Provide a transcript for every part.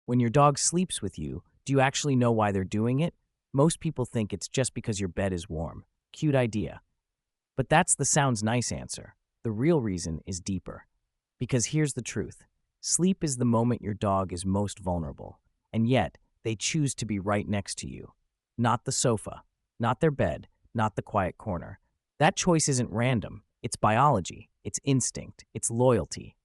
When your dog sleeps with you, do you actually know why they're doing it? Most people think it's just because your bed is warm. Cute idea. But that's the sounds nice answer. The real reason is deeper. Because here's the truth. Sleep is the moment your dog is most vulnerable, and yet they choose to be right next to you. Not the sofa, not their bed, not the quiet corner. That choice isn't random. It's biology, it's instinct, it's loyalty.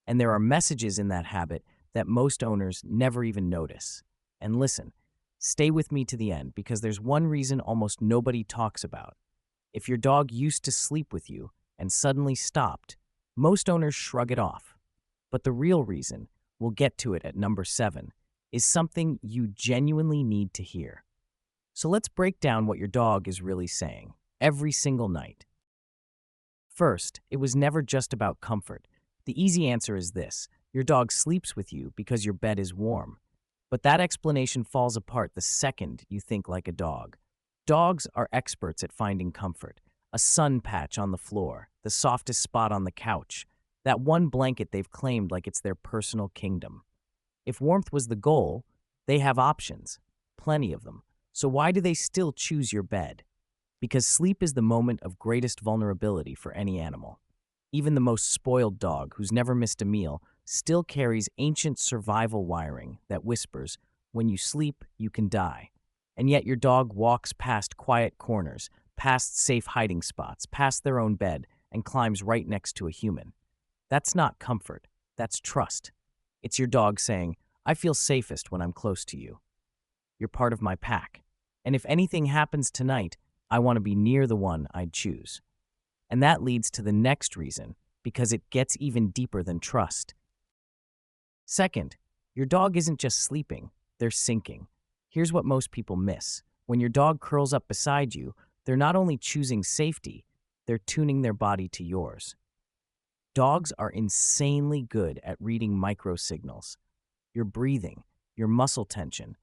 And there are messages in that habit that most owners never even notice. And listen, stay with me to the end because there's one reason almost nobody talks about. If your dog used to sleep with you and suddenly stopped, most owners shrug it off. But the real reason, we'll get to it at number 7, is something you genuinely need to hear. So let's break down what your dog is really saying every single night. First, it was never just about comfort. The easy answer is this: your dog sleeps with you because your bed is warm. But that explanation falls apart the second you think like a dog. Dogs are experts at finding comfort. A sun patch on the floor, the softest spot on the couch, that one blanket they've claimed like it's their personal kingdom. If warmth was the goal, they have options, plenty of them. So why do they still choose your bed? Because sleep is the moment of greatest vulnerability for any animal. Even the most spoiled dog, who's never missed a meal, still carries ancient survival wiring that whispers, when you sleep, you can die. And yet your dog walks past quiet corners, past safe hiding spots, past their own bed, and climbs right next to a human. That's not comfort, that's trust. It's your dog saying, I feel safest when I'm close to you. You're part of my pack. And if anything happens tonight, I want to be near the one I'd choose. And that leads to the next reason, because it gets even deeper than trust. Second, your dog isn't just sleeping, they're sinking. Here's what most people miss. When your dog curls up beside you, they're not only choosing safety, they're tuning their body to yours. Dogs are insanely good at reading microsignals. Your breathing, your muscle tension,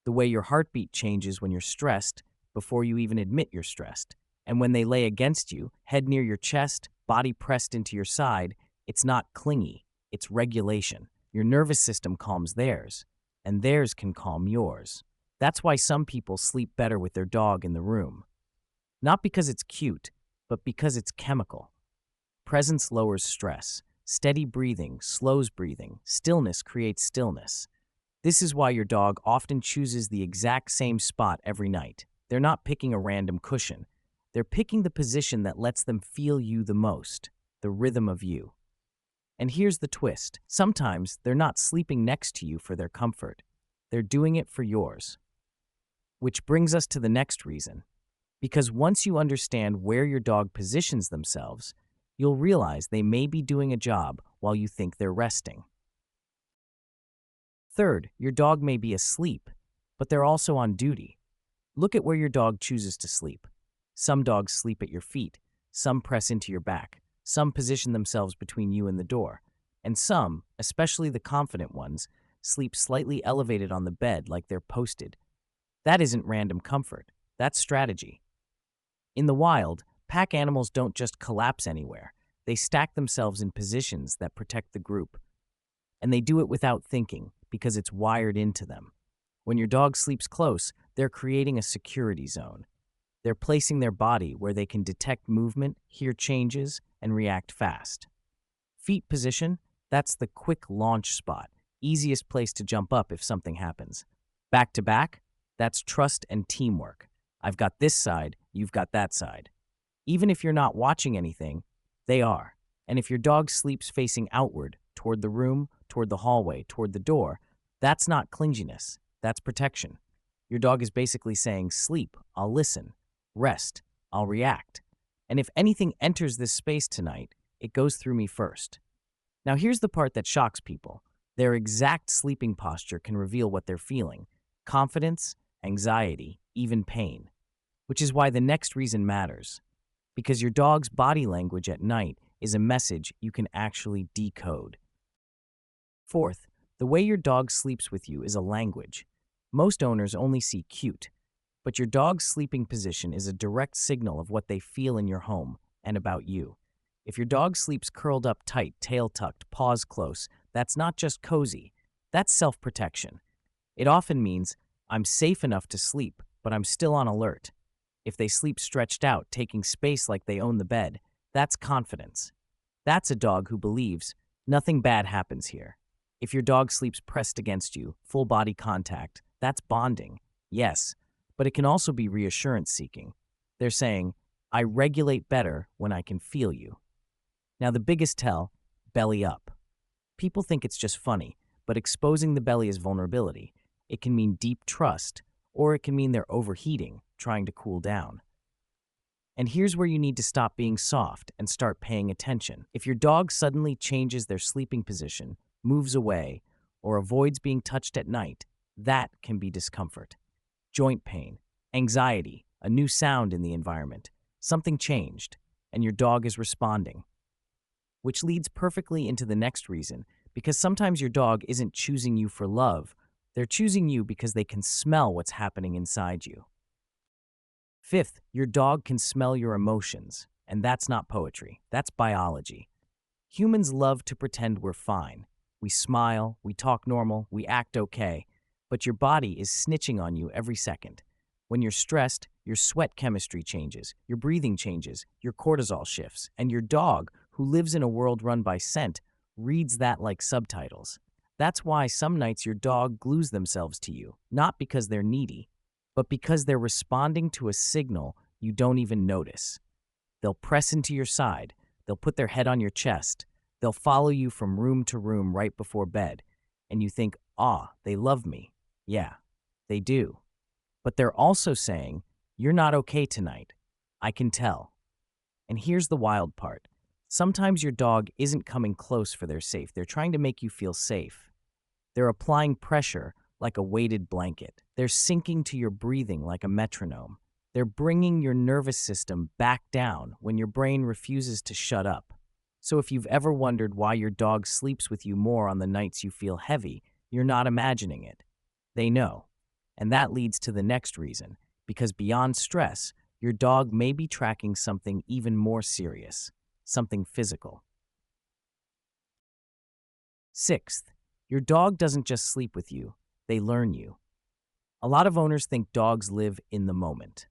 the way your heartbeat changes when you're stressed before you even admit you're stressed. And when they lay against you, head near your chest, body pressed into your side, it's not clingy, it's regulation. Your nervous system calms theirs, and theirs can calm yours. That's why some people sleep better with their dog in the room. Not because it's cute, but because it's chemical. Presence lowers stress. Steady breathing slows breathing. Stillness creates stillness. This is why your dog often chooses the exact same spot every night. They're not picking a random cushion. They're picking the position that lets them feel you the most, the rhythm of you. And here's the twist. Sometimes they're not sleeping next to you for their comfort. They're doing it for yours. Which brings us to the next reason. Because once you understand where your dog positions themselves, you'll realize they may be doing a job while you think they're resting. Third, your dog may be asleep, but they're also on duty. Look at where your dog chooses to sleep. Some dogs sleep at your feet, some press into your back, some position themselves between you and the door, and some, especially the confident ones, sleep slightly elevated on the bed like they're posted. That isn't random comfort, that's strategy. In the wild, pack animals don't just collapse anywhere. They stack themselves in positions that protect the group. And they do it without thinking, because it's wired into them. When your dog sleeps close, they're creating a security zone. They're placing their body where they can detect movement, hear changes, and react fast. Feet position, that's the quick launch spot, easiest place to jump up if something happens. Back to back, that's trust and teamwork. I've got this side, you've got that side. Even if you're not watching anything, they are. And if your dog sleeps facing outward, toward the room, toward the hallway, toward the door, that's not clinginess, that's protection. Your dog is basically saying, sleep, I'll listen. Rest, I'll react. And if anything enters this space tonight, it goes through me first. Now here's the part that shocks people. Their exact sleeping posture can reveal what they're feeling: confidence, anxiety, even pain. Which is why the next reason matters. Because your dog's body language at night is a message you can actually decode. Fourth, the way your dog sleeps with you is a language. Most owners only see cute, but your dog's sleeping position is a direct signal of what they feel in your home and about you. If your dog sleeps curled up tight, tail tucked, paws close, that's not just cozy. That's self-protection. It often means, I'm safe enough to sleep, but I'm still on alert. If they sleep stretched out, taking space like they own the bed, that's confidence. That's a dog who believes nothing bad happens here. If your dog sleeps pressed against you, full body contact, that's bonding. Yes, but it can also be reassurance seeking. They're saying, I regulate better when I can feel you. Now, the biggest tell, belly up. People think it's just funny, but exposing the belly as vulnerability. It can mean deep trust, or it can mean they're overheating, trying to cool down. And here's where you need to stop being soft and start paying attention. If your dog suddenly changes their sleeping position, moves away, or avoids being touched at night, that can be discomfort. Joint pain, anxiety, a new sound in the environment, something changed, and your dog is responding. Which leads perfectly into the next reason, because sometimes your dog isn't choosing you for love, they're choosing you because they can smell what's happening inside you. Fifth, your dog can smell your emotions, and that's not poetry, that's biology. Humans love to pretend we're fine. We smile, we talk normal, we act okay, but your body is snitching on you every second. When you're stressed, your sweat chemistry changes, your breathing changes, your cortisol shifts, and your dog, who lives in a world run by scent, reads that like subtitles. That's why some nights your dog glues themselves to you, not because they're needy, but because they're responding to a signal you don't even notice. They'll press into your side, they'll put their head on your chest, they'll follow you from room to room right before bed, and you think, they love me. Yeah, they do. But they're also saying, you're not okay tonight. I can tell. And here's the wild part. Sometimes your dog isn't coming close for their safe. They're trying to make you feel safe. They're applying pressure like a weighted blanket. They're sinking to your breathing like a metronome. They're bringing your nervous system back down when your brain refuses to shut up. So if you've ever wondered why your dog sleeps with you more on the nights you feel heavy, you're not imagining it. They know. And that leads to the next reason, because beyond stress, your dog may be tracking something even more serious, something physical. Sixth, your dog doesn't just sleep with you, they learn you. A lot of owners think dogs live in the moment.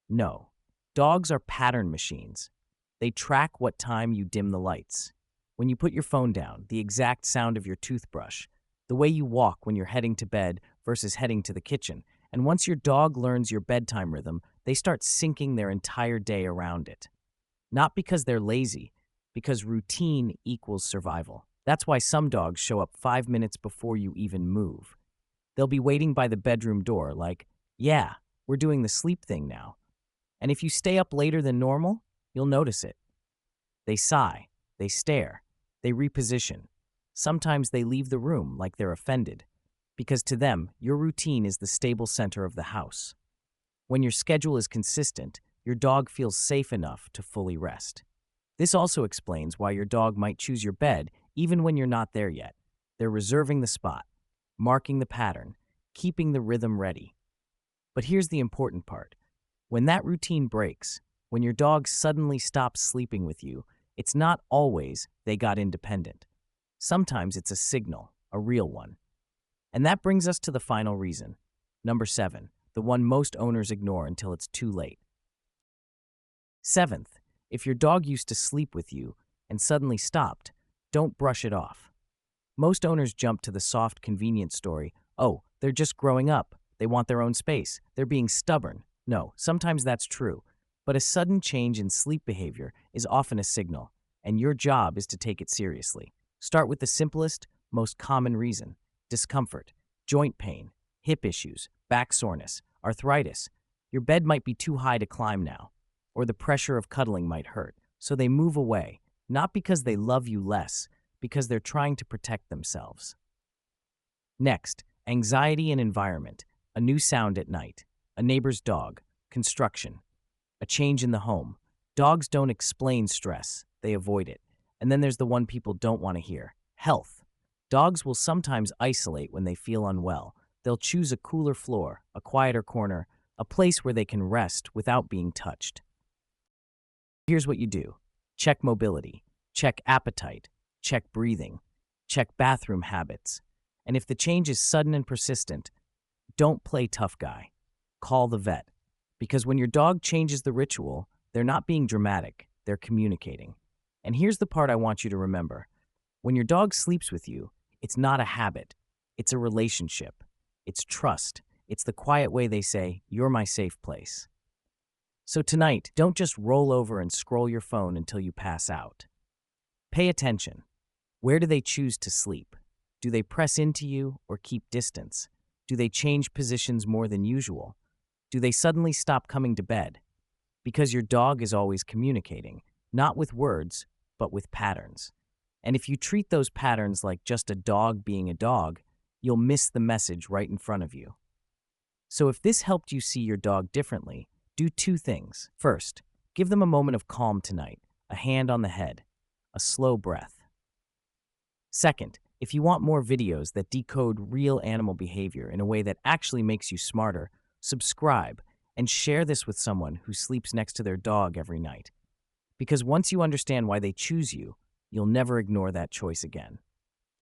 No, dogs are pattern machines. They track what time you dim the lights, when you put your phone down, the exact sound of your toothbrush, the way you walk when you're heading to bed versus heading to the kitchen. And once your dog learns your bedtime rhythm, they start syncing their entire day around it. Not because they're lazy, because routine equals survival. That's why some dogs show up 5 minutes before you even move. They'll be waiting by the bedroom door like, yeah, we're doing the sleep thing now. And if you stay up later than normal, you'll notice it. They sigh, they stare, they reposition. Sometimes they leave the room like they're offended, because to them, your routine is the stable center of the house. When your schedule is consistent, your dog feels safe enough to fully rest. This also explains why your dog might choose your bed even when you're not there yet. They're reserving the spot, marking the pattern, keeping the rhythm ready. But here's the important part. When that routine breaks, when your dog suddenly stops sleeping with you, it's not always they got independent. Sometimes it's a signal, a real one. And that brings us to the final reason. Number 7, the one most owners ignore until it's too late. Seventh, if your dog used to sleep with you and suddenly stopped, don't brush it off. Most owners jump to the soft, convenient story, they're just growing up, they want their own space, they're being stubborn. No, sometimes that's true, but a sudden change in sleep behavior is often a signal, and your job is to take it seriously. Start with the simplest, most common reason: discomfort, joint pain, hip issues, back soreness, arthritis. Your bed might be too high to climb now, or the pressure of cuddling might hurt, so they move away, not because they love you less, because they're trying to protect themselves. Next, anxiety and environment, a new sound at night, a neighbor's dog, construction, a change in the home. Dogs don't explain stress, they avoid it. And then there's the one people don't want to hear: health. Dogs will sometimes isolate when they feel unwell. They'll choose a cooler floor, a quieter corner, a place where they can rest without being touched. Here's what you do. Check mobility, check appetite, check breathing, check bathroom habits. And if the change is sudden and persistent, don't play tough guy. Call the vet. Because when your dog changes the ritual, they're not being dramatic, they're communicating. And here's the part I want you to remember. When your dog sleeps with you, it's not a habit, it's a relationship. It's trust. It's the quiet way they say, "You're my safe place." So tonight, don't just roll over and scroll your phone until you pass out. Pay attention. Where do they choose to sleep? Do they press into you or keep distance? Do they change positions more than usual? Do they suddenly stop coming to bed? Because your dog is always communicating, not with words, but with patterns. And if you treat those patterns like just a dog being a dog, you'll miss the message right in front of you. So if this helped you see your dog differently, do two things. First, give them a moment of calm tonight, a hand on the head, a slow breath. Second, if you want more videos that decode real animal behavior in a way that actually makes you smarter, subscribe and share this with someone who sleeps next to their dog every night. Because once you understand why they choose you, you'll never ignore that choice again.